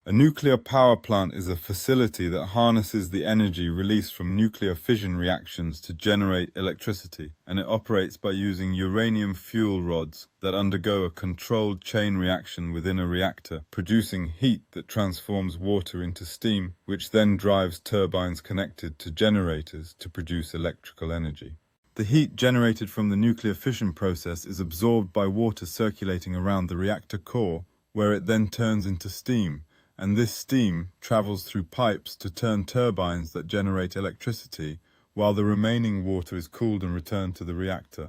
A nuclear power plant is a facility that harnesses the energy released from nuclear fission reactions to generate electricity, and it operates by using uranium fuel rods that undergo a controlled chain reaction within a reactor, producing heat that transforms water into steam, which then drives turbines connected to generators to produce electrical energy. The heat generated from the nuclear fission process is absorbed by water circulating around the reactor core, where it then turns into steam, and this steam travels through pipes to turn turbines that generate electricity, while the remaining water is cooled and returned to the reactor.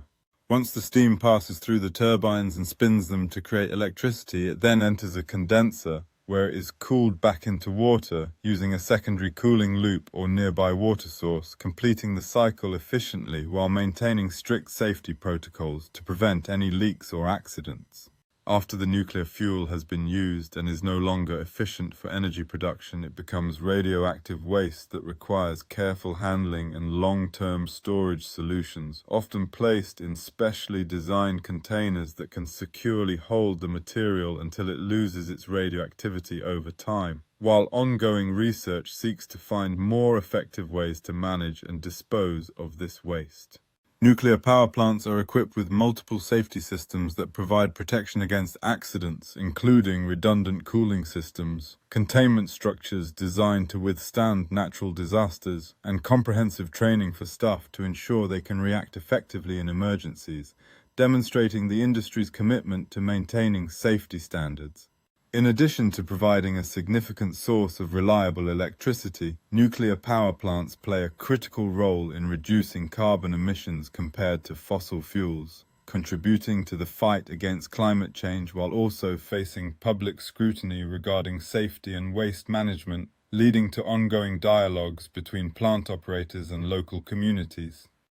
Once the steam passes through the turbines and spins them to create electricity, it then enters a condenser, where it is cooled back into water using a secondary cooling loop or nearby water source, completing the cycle efficiently while maintaining strict safety protocols to prevent any leaks or accidents. After the nuclear fuel has been used and is no longer efficient for energy production, it becomes radioactive waste that requires careful handling and long-term storage solutions, often placed in specially designed containers that can securely hold the material until it loses its radioactivity over time, while ongoing research seeks to find more effective ways to manage and dispose of this waste. Nuclear power plants are equipped with multiple safety systems that provide protection against accidents, including redundant cooling systems, containment structures designed to withstand natural disasters, and comprehensive training for staff to ensure they can react effectively in emergencies, demonstrating the industry's commitment to maintaining safety standards. In addition to providing a significant source of reliable electricity, nuclear power plants play a critical role in reducing carbon emissions compared to fossil fuels, contributing to the fight against climate change while also facing public scrutiny regarding safety and waste management, leading to ongoing dialogues between plant operators and local communities.